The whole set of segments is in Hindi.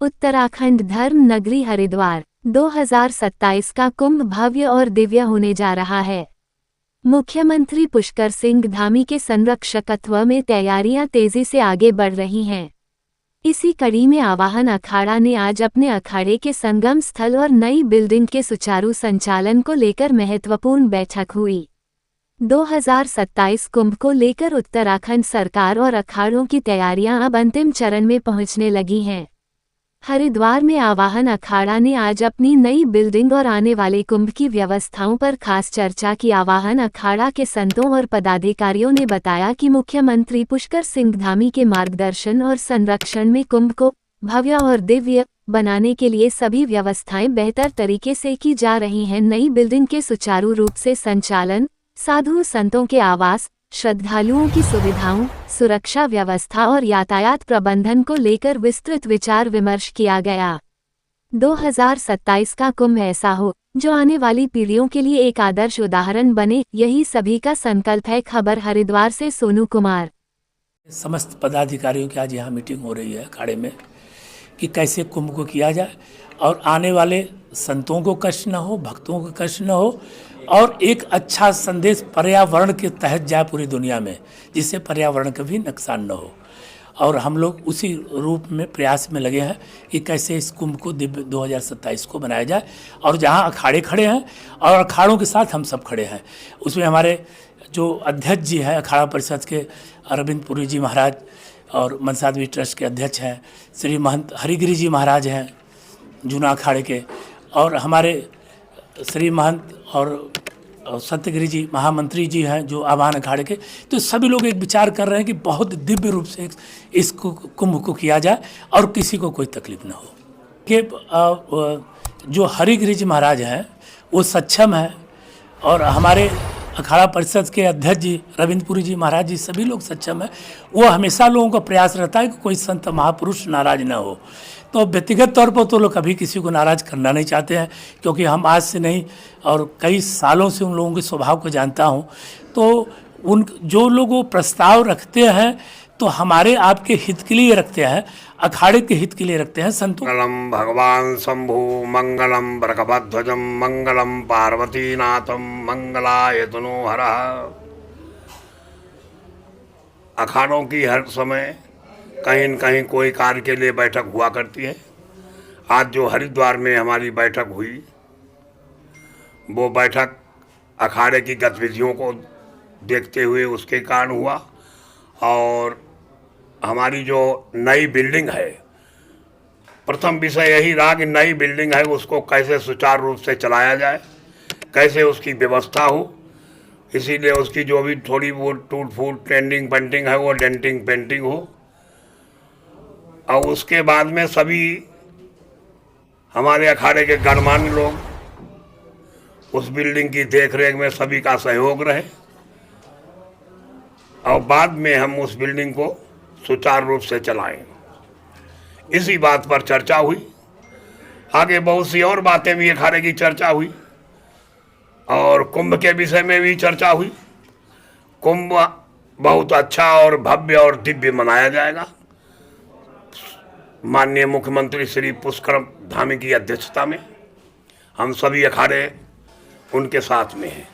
उत्तराखंड धर्म नगरी हरिद्वार 2027 का कुंभ भव्य और दिव्य होने जा रहा है। मुख्यमंत्री पुष्कर सिंह धामी के संरक्षकत्व में तैयारियां तेजी से आगे बढ़ रही हैं। इसी कड़ी में आवाहन अखाड़ा ने आज अपने अखाड़े के संगम स्थल और नई बिल्डिंग के सुचारू संचालन को लेकर महत्वपूर्ण बैठक हुई। 2027 कुंभ को लेकर उत्तराखंड सरकार और अखाड़ों की तैयारियां अब अंतिम चरण में पहुंचने लगी हैं। हरिद्वार में आवाहन अखाड़ा ने आज अपनी नई बिल्डिंग और आने वाले कुंभ की व्यवस्थाओं पर खास चर्चा की। आवाहन अखाड़ा के संतों और पदाधिकारियों ने बताया कि मुख्यमंत्री पुष्कर सिंह धामी के मार्गदर्शन और संरक्षण में कुंभ को भव्य और दिव्य बनाने के लिए सभी व्यवस्थाएं बेहतर तरीके से की जा रही हैं। नई बिल्डिंग के सुचारू रूप से संचालन, साधु संतों के आवास, श्रद्धालुओं की सुविधाओं, सुरक्षा व्यवस्था और यातायात प्रबंधन को लेकर विस्तृत विचार विमर्श किया गया। 2027 का कुंभ ऐसा हो जो आने वाली पीढ़ियों के लिए एक आदर्श उदाहरण बने, यही सभी का संकल्प है। खबर हरिद्वार से सोनू कुमार। समस्त पदाधिकारियों की आज यहाँ मीटिंग हो रही है अखाड़े में कि कैसे कुंभ को किया जाए और आने वाले संतों को कष्ट न हो, भक्तों को कष्ट न हो और एक अच्छा संदेश पर्यावरण के तहत जाए पूरी दुनिया में, जिससे पर्यावरण का भी नुकसान न हो। और हम लोग उसी रूप में प्रयास में लगे हैं कि कैसे इस कुंभ को दिव्य 2027 को बनाया जाए। और जहां अखाड़े खड़े हैं और अखाड़ों के साथ हम सब खड़े हैं, उसमें हमारे जो अध्यक्ष जी हैं अखाड़ा परिषद के अरविंद पुरी जी महाराज और मनसा देवी ट्रस्ट के अध्यक्ष हैं, श्री महंत हरिगिरी जी महाराज हैं जूना अखाड़े के, और हमारे श्री महंत और सत्यगिरी जी महामंत्री जी हैं जो आवाहन अखाड़े के। तो सभी लोग एक विचार कर रहे हैं कि बहुत दिव्य रूप से इस कुंभ को किया जाए और किसी को कोई तकलीफ ना हो। कि जो हरिगिरी जी महाराज हैं वो सक्षम हैं और हमारे अखाड़ा परिषद के अध्यक्ष जी रविंद्रपुरी जी महाराज जी सभी लोग सक्षम हैं। वो हमेशा लोगों का प्रयास रहता है कि कोई संत महापुरुष नाराज ना हो। तो व्यक्तिगत तौर पर तो लोग कभी किसी को नाराज़ करना नहीं चाहते हैं, क्योंकि हम आज से नहीं और कई सालों से उन लोगों के स्वभाव को जानता हूं। तो उन जो लोग वो प्रस्ताव रखते हैं तो हमारे आपके हित के लिए रखते हैं, अखाड़े के हित के लिए रखते हैं। संतों मंगलम भगवान शंभु मंगलम बरकभध्वजम मंगलम पार्वतीनाथम मंगलाय तनोहरः। अखाड़ों की हर समय कहीं न कहीं कोई कार्य के लिए बैठक हुआ करती है। आज जो हरिद्वार में हमारी बैठक हुई, वो बैठक अखाड़े की गतिविधियों को देखते हुए उसके कारण हुआ। और हमारी जो नई बिल्डिंग है, प्रथम विषय यही रहा कि नई बिल्डिंग है उसको कैसे सुचारू रूप से चलाया जाए, कैसे उसकी व्यवस्था हो। इसीलिए उसकी जो भी थोड़ी वो टूट फूट पेंटिंग पेंटिंग है वो डेंटिंग पेंटिंग हो। और उसके बाद में सभी हमारे अखाड़े के गणमान्य लोग उस बिल्डिंग की देखरेख में सभी का सहयोग रहे और बाद में हम उस बिल्डिंग को सुचारू रूप से चलाएं। इसी बात पर चर्चा हुई। आगे बहुत सी और बातें भी अखाड़े की चर्चा हुई और कुंभ के विषय में भी चर्चा हुई। कुंभ बहुत अच्छा और भव्य और दिव्य मनाया जाएगा। माननीय मुख्यमंत्री श्री पुष्कर धामी की अध्यक्षता में हम सभी अखाड़े उनके साथ में हैं।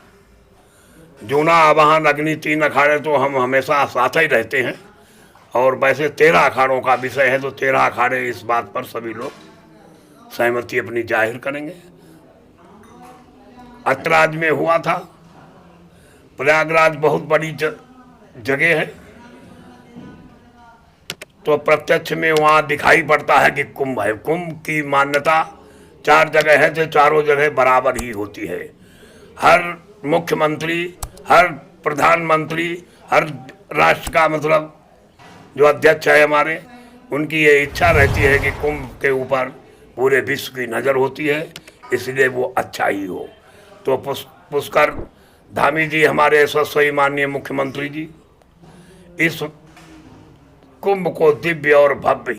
जूना, आवाहन, अग्नि 3 अखाड़े तो हम हमेशा साथ ही रहते हैं। और वैसे 13 अखाड़ों का विषय है तो 13 अखाड़े इस बात पर सभी लोग सहमति अपनी जाहिर करेंगे। अतराज में हुआ था। प्रयागराज बहुत बड़ी जगह है, तो प्रत्यक्ष में वहाँ दिखाई पड़ता है कि कुंभ है। कुंभ की मान्यता 4 जगह है तो चारों जगह बराबर ही होती है। हर मुख्यमंत्री, हर प्रधानमंत्री, हर राष्ट्र का मतलब जो अध्यक्ष है हमारे, उनकी ये इच्छा रहती है कि कुंभ के ऊपर पूरे विश्व की नज़र होती है, इसलिए वो अच्छा ही हो। तो पुष्कर धामी जी हमारे यशस्वी माननीय मुख्यमंत्री जी इस कुंभ को दिव्य और भव्य